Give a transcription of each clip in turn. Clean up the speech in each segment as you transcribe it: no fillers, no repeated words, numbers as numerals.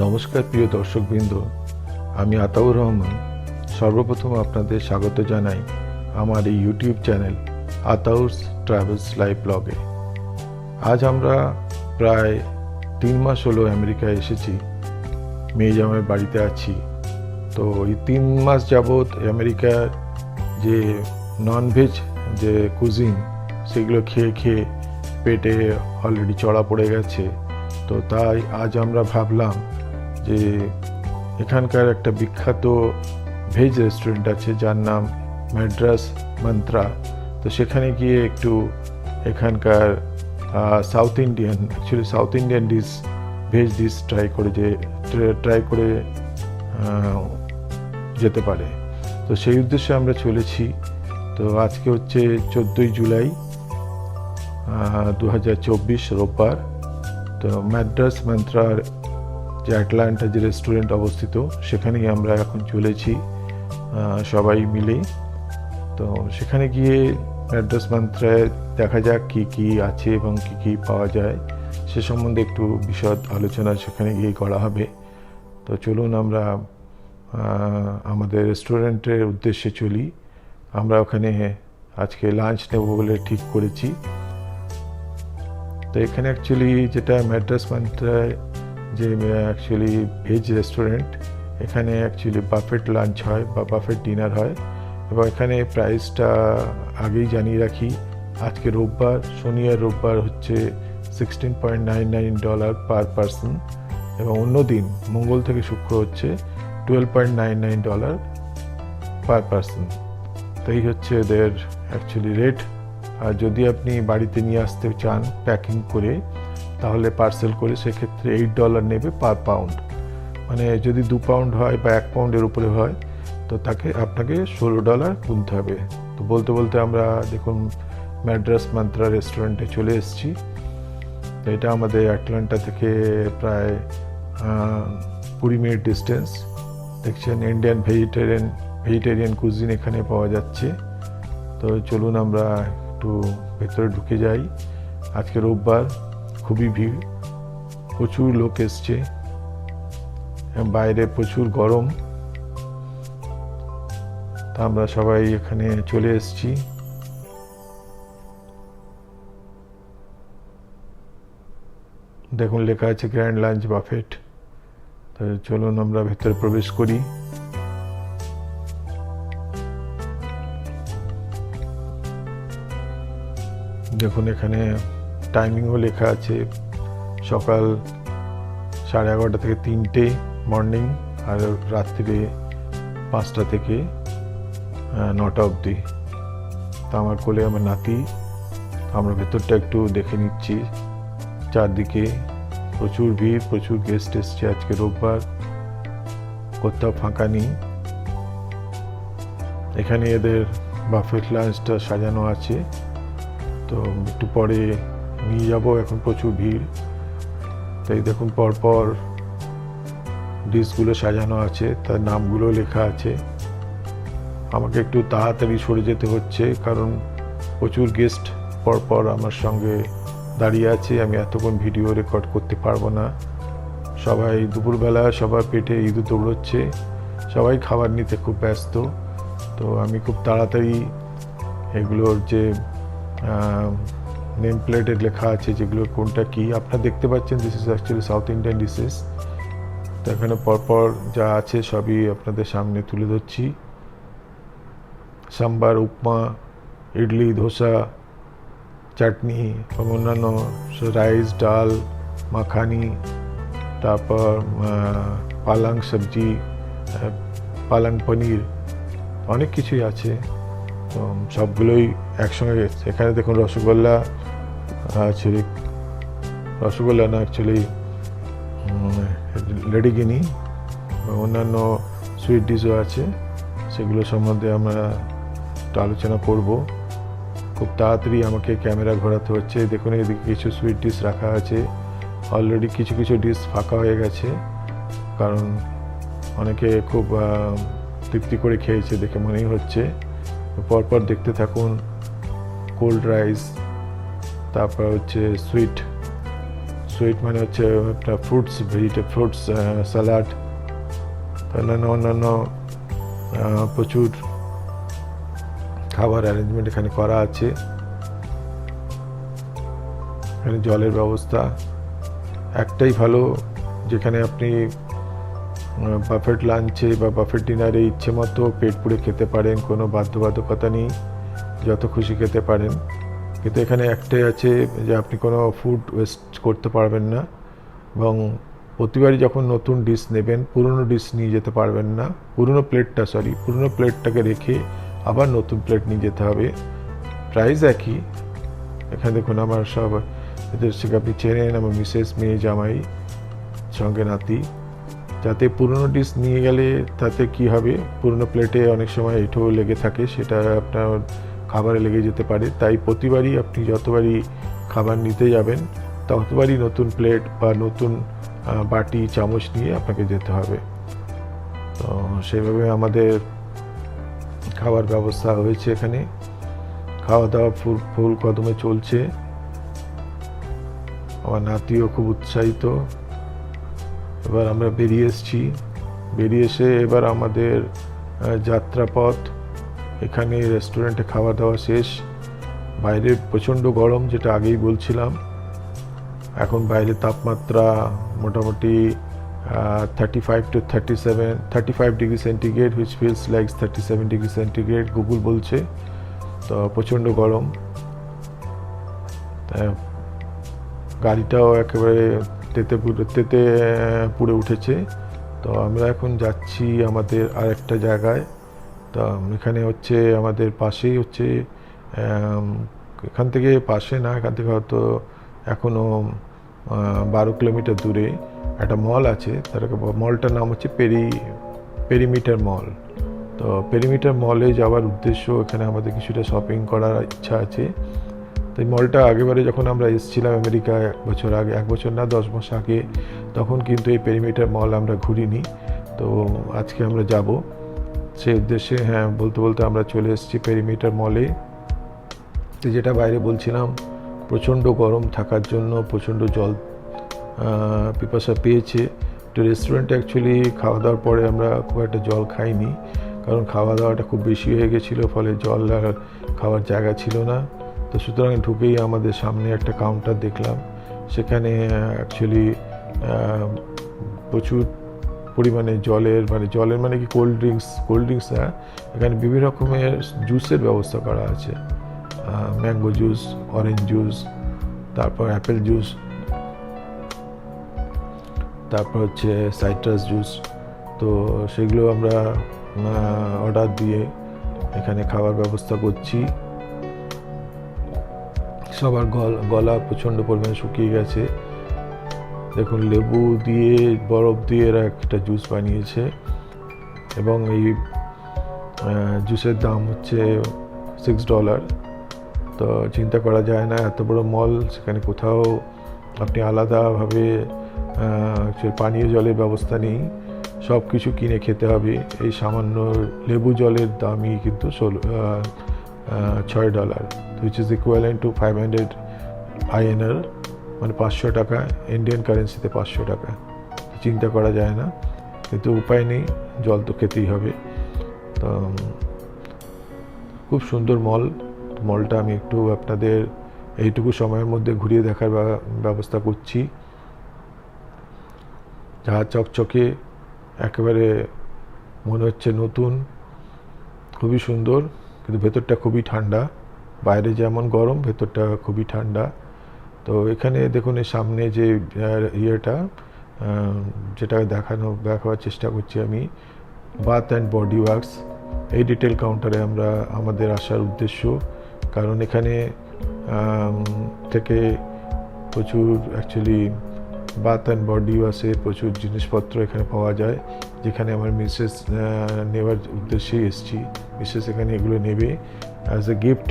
নমস্কার প্রিয় দর্শকবৃন্দ, আমি আতাউর রহমান। সর্বপ্রথম আপনাদের স্বাগত জানাই আমার এই ইউটিউব চ্যানেল আতাউরস ট্রাভেলস লাইভ ব্লগে। আজ আমরা প্রায় 3 মাস হলো আমেরিকায় এসেছি, মেয়ে জামাইয়ের বাড়িতে আছি। তো এই 3 মাস যাবৎ আমেরিকার যে ননভেজ যে কুজিন সেগুলো খেয়ে খেয়ে পেটে অলরেডি চড়া পড়ে গেছে। তো তাই আজ আমরা ভাবলাম যে এখানকার একটা বিখ্যাত ভেজ রেস্টুরেন্ট আছে যার নাম ম্যাড্রাস মন্ত্রা। তো সেখানে গিয়ে একটু এখানকার south Indian dish veg dish try করে যেতে পারে। তো সেই উদ্দেশ্যে আমরা চলেছি। তো আজকে হচ্ছে 14 জুলাই 2024 রোববার। তো ম্যাড্রাস মন্ত্রার যে অ্যাটলান্টা যে রেস্টুরেন্ট অবস্থিত সেখানেই আমরা এখন চলেছি সবাই মিলে। তো সেখানে গিয়ে ম্যাড্রাস মন্ত্রায় দেখা যাক কী কী আছে এবং কী কী পাওয়া যায় সে সম্বন্ধে একটু বিশদ আলোচনা সেখানে গিয়ে করা হবে। তো চলুন আমরা আমাদের রেস্টুরেন্টের উদ্দেশ্যে চলি। আমরা ওখানে আজকে লাঞ্চ নেব বলে ঠিক করেছি। তো এখানে অ্যাকচুয়ালি যেটা ম্যাড্রাস মন্ত্রায় যে অ্যাকচুয়ালি ভেজ রেস্টুরেন্ট, এখানে অ্যাকচুয়ালি বাফেট লাঞ্চ হয় বা বাফেট ডিনার হয়। এবং এখানে প্রাইসটা আগেই জানিয়ে রাখি, আজকে রোববার, শনি আর রোববার হচ্ছে $16.99 পার পারসন, এবং অন্য দিন মঙ্গল থেকে শুক্র হচ্ছে $12.99 পার পারসন। তো এই হচ্ছে এদের অ্যাকচুয়ালি রেট। আর যদি আপনি বাড়িতে নিয়ে আসতে চান প্যাকিং করে, তাহলে পার্সেল করে, সেক্ষেত্রে $8 নেবে পার পাউন্ড। মানে যদি 2 পাউন্ড হয় বা 1 পাউন্ডের উপরে হয় তো আপনাকে $16 গুনতে হবে। তো বলতে বলতে আমরা দেখুন ম্যাড্রাস মন্ত্রা রেস্টুরেন্টে চলে এসেছি। তো এটা আমাদের অ্যাটলান্টা থেকে প্রায় 20 মিনিট ডিস্টেন্স। দেখছেন ইন্ডিয়ান ভেজিটেরিয়ান কুজিন এখানে পাওয়া যাচ্ছে। তো চলুন আমরা একটু ভেতরে ঢুকে যাই। আজকে রোববার, খুবই ভিড়, প্রচুর লোক এসছে, বাইরে প্রচুর গরম। তা আমরা সবাই এখানে চলে এসেছি। দেখুন লেখা আছে গ্র্যান্ড লাঞ্চ বাফেট। তো চলুন আমরা ভেতরে প্রবেশ করি। দেখুন এখানে টাইমিংও লেখা আছে, সকাল 11:30 থেকে 3টে মর্নিং, আর রাত্রিরে 5টা থেকে 9টা অবধি। তা আমার কোলে আমার নাতি। আমরা ভেতরটা একটু দেখে নিচ্ছি। চারদিকে প্রচুর ভিড়, প্রচুর গেস্ট এসছে। আজকে রোববার, কোথাও ফাঁকা নেই। এখানে এদের বাফেট লাঞ্চটা সাজানো আছে, তো একটু পরে নিয়ে যাব। এখন প্রচুর ভিড়। তাই দেখুন পরপর ডিশগুলো সাজানো আছে, তার নামগুলো লেখা আছে। আমাকে একটু তাড়াতাড়ি সরে যেতে হচ্ছে, কারণ প্রচুর গেস্ট পরপর আমার সঙ্গে দাঁড়িয়ে আছে। আমি এতক্ষণ ভিডিও রেকর্ড করতে পারবো না। সবাই দুপুরবেলা সবার পেটে ইঁদুর দৌড়চ্ছে, সবাই খাবার নিতে খুব ব্যস্ত। তো আমি খুব তাড়াতাড়ি এগুলোর যে নেম প্লেটে লেখা আছে যেগুলো কোনটা কি আপনারা দেখতে পাচ্ছেন, this is actually south Indian dishes. তো এখানে পরপর যা আছে সবই আপনাদের সামনে তুলে ধরছি। সাম্বার, উপমা, ইডলি, ধোসা, চাটনি এবং অন্যান্য রাইস, ডাল, মাখানি, তারপর পালং সবজি, পালং পনির, অনেক কিছুই আছে। তো সবগুলোই একসঙ্গে গেছে। এখানে দেখুন রসগোল্লা আছে, রসগোল্লা না অ্যাকচুয়ালি লেডিগিনি, অন্যান্য সুইট ডিশও আছে। সেগুলো সম্বন্ধে আমরা একটু আলোচনা করব। খুব তাড়াতাড়ি আমাকে ক্যামেরা ঘোরাতে হচ্ছে। দেখুন এদিকে কিছু সুইট ডিশ রাখা আছে। অলরেডি কিছু কিছু ডিশ ফাঁকা হয়ে গেছে, কারণ অনেকে খুব তৃপ্তি করে খেয়েছে দেখে মনেই হচ্ছে। পরপর দেখতে থাকুন। কোল্ড রাইস, তারপর হচ্ছে সুইট মানে হচ্ছে আপনার ফ্রুটস, ফ্রুটস স্যালাড, অন্যান্য প্রচুর খাবার অ্যারেঞ্জমেন্ট এখানে করা আছে। এখানে জলের ব্যবস্থা একটাই ভালো, যেখানে আপনি বাফেট লাঞ্চে বা বাফেট ডিনারে ইচ্ছে মতো পেট পুড়ে খেতে পারেন, কোনো বাধ্যবাধকতা নেই, যত খুশি খেতে পারেন। কিন্তু এখানে একটাই আছে যে আপনি কোনো ফুড ওয়েস্ট করতে পারবেন না, এবং প্রতিবারই যখন নতুন ডিশ নেবেন পুরনো ডিশ নিয়ে যেতে পারবেন না, পুরনো প্লেটটাকে রেখে আবার নতুন প্লেট নিয়ে যেতে হবে। প্রাইস একই। এখানে দেখুন আমার সব এদের থেকে আপনি চেনেন, আমার মিসেস, মেয়ে, জামাই, সঙ্গে নাতি। যাতে পুরনো ডিশ নিয়ে গেলে তাতে কি হবে, পুরনো প্লেটে অনেক সময় এঁঠো লেগে থাকে, সেটা আপনার খাবারে লেগে যেতে পারে। তাই প্রতিবারই আপনি যতবারই খাবার নিতে যাবেন ততবারই নতুন প্লেট বা নতুন বাটি চামচ নিয়ে আপনাকে যেতে হবে। তো সেভাবে আমাদের খাবার ব্যবস্থা হয়েছে এখানে। খাওয়া দাওয়া ফুল কদমে চলছে। আমার নাতিও খুব উৎসাহিত। এবার আমরা বেরিয়ে এসে এবার আমাদের যাত্রাপথ। এখানে রেস্টুরেন্টে খাওয়া দাওয়া শেষ। বাইরে প্রচণ্ড গরম, যেটা আগেই বলছিলাম। এখন বাইরে তাপমাত্রা মোটামুটি 35 to 35 degree centigrade, which feels like 37 degree centigrade Google বলছে। তো প্রচণ্ড গরম, গাড়িটাও একেবারে তেতে পুড়ে উঠেছে। তো আমরা এখন যাচ্ছি আমাদের আরেকটা জায়গায়। তো এখানে হচ্ছে আমাদের পাশেই হচ্ছে, এখান থেকে পাশে না, এখান থেকে হয়তো এখনও 12 কিলোমিটার দূরে একটা মল আছে। তার মলটার নাম হচ্ছে পেরিমিটার মল। তো পেরিমিটার মলে যাওয়ার উদ্দেশ্য, এখানে আমাদের কিছুটা শপিং করার ইচ্ছা আছে। তো এই মলটা আগেবারে যখন আমরা এসেছিলাম আমেরিকা 1 বছর আগে, 1 বছর না 10 মাস আগে, তখন কিন্তু এই পেরিমিটার মল আমরা ঘুরিনি। তো আজকে আমরা যাব সেই উদ্দেশ্যে। হ্যাঁ, বলতে আমরা চলে এসেছি পেরিমিটার মলে। তো যেটা বাইরে বলছিলাম, প্রচণ্ড গরম থাকার জন্য প্রচণ্ড জল পিপাসা পেয়েছে। তো রেস্টুরেন্টে অ্যাকচুয়ালি খাওয়া দাওয়ার পরে আমরা খুব একটা জল খাইনি, কারণ খাওয়া দাওয়াটা খুব বেশি হয়ে গেছিলো, ফলে জল আর খাওয়ার জায়গা ছিল না। তো সুতরাং ঢুকেই আমাদের সামনে একটা কাউন্টার দেখলাম, সেখানে অ্যাকচুয়ালি প্রচুর পরিমাণে জলের মানে কি কোল্ড ড্রিঙ্কস না, এখানে বিভিন্ন রকমের জুসের ব্যবস্থা করা আছে। ম্যাঙ্গো জুস, অরেঞ্জ জুস, তারপর অ্যাপেল জুস, তারপর হচ্ছে সাইট্রাস জুস। তো সেগুলো আমরা অর্ডার দিয়ে এখানে খাওয়ার ব্যবস্থা করছি। সবার গলা প্রচণ্ড পরিমাণে শুকিয়ে গেছে। দেখুন, লেবু দিয়ে বরফ দিয়ে এরা একটা জুস বানিয়েছে, এবং এই জুসের দাম হচ্ছে $6। তো চিন্তা করা যায় না, এত বড় মল, সেখানে কোথাও আপনি আলাদাভাবে পানীয় জলের ব্যবস্থা নেই, সব কিছু কিনে খেতে হবে। এই সামান্য লেবু জলের দামই কিন্তু $6, which is equivalent to 500 INR, মানে 500 টাকা, ইন্ডিয়ান কারেন্সিতে 500 টাকা। চিন্তা করা যায় না, কিন্তু উপায় নেই, জল তো খেতেই হবে। তো খুব সুন্দর মলটা আমি একটু আপনাদের এইটুকু সময়ের মধ্যে ঘুরিয়ে দেখার ব্যবস্থা করছি। যা চকচকে, একেবারে মনে হচ্ছে নতুন, খুবই সুন্দর, কিন্তু ভেতরটা খুবই ঠান্ডা। বাইরে যেমন গরম, ভেতরটা খুবই ঠান্ডা। তো এখানে দেখুন, এর সামনে যে যেটা দেখাবার চেষ্টা করছি আমি, বাথ অ্যান্ড বডি ওয়ার্কস। এই ডিটেল কাউন্টারে আমাদের আসার উদ্দেশ্য, কারণ এখানে থেকে প্রচুর অ্যাকচুয়ালি বাথ অ্যান্ড বডি ওয়াশে প্রচুর জিনিসপত্র এখানে পাওয়া যায়, যেখানে আমার মিসেস নেওয়ার উদ্দেশ্যেই এসেছি। মিসেস এখানে এগুলো নেবে as a gift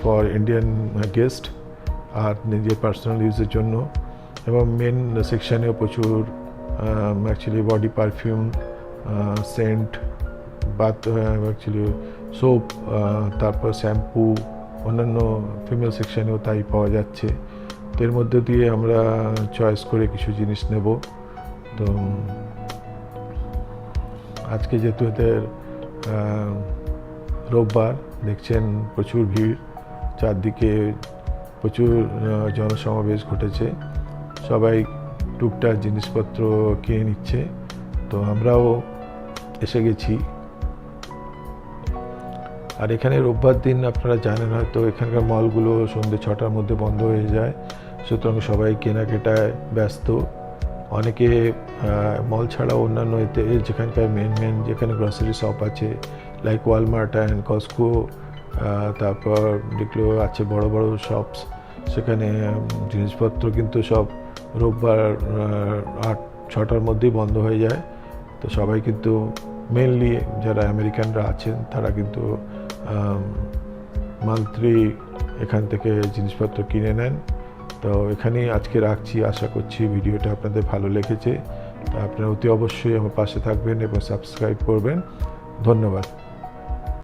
for Indian guest, আর নিজের পার্সোনাল ইউজের জন্য। এবং মেন সেকশানেও প্রচুর actually body perfume, scent, bath actually soap, তারপর শ্যাম্পু, অন্যান্য ফিমেল সেকশানেও তাই পাওয়া যাচ্ছে। তো এর মধ্যে দিয়ে আমরা চয়েস করে কিছু জিনিস নেব। তো আজকে যেহেতু এদের রোববার, দেখছেন প্রচুর ভিড়, চারদিকে প্রচুর জনসমাবেশ ঘটেছে, সবাই টুকটাক জিনিসপত্র কিনে নিচ্ছে। তো আমরাও এসে গেছি। আর এখানে রোববার দিন আপনারা জানেন হয়তো এখানকার মলগুলো সন্ধ্যে 6টার মধ্যে বন্ধ হয়ে যায়, সুতরাং সবাই কেনাকাটায় ব্যস্ত। অনেকে মল ছাড়া অন্যান্য এতে যেখানকার মেন যেখানে গ্রসারি শপ আছে লাইক ওয়ালমার্ট অ্যান্ড কস্কো, তারপর যেগুলো আছে বড় বড় শপস, সেখানে জিনিসপত্র কিন্তু সব রোববার 6টার মধ্যেই বন্ধ হয়ে যায়। তো সবাই কিন্তু মেনলি যারা আমেরিকানরা আছেন তারা কিন্তু মান্থলি এখান থেকে জিনিসপত্র কিনে নেন। তো এখানেই আজকে রাখছি, আশা করছি ভিডিওটা আপনাদের ভালো লেগেছে। আপনারা অতি অবশ্যই আমার পাশে থাকবেন এবং সাবস্ক্রাইব করবেন। ধন্যবাদ।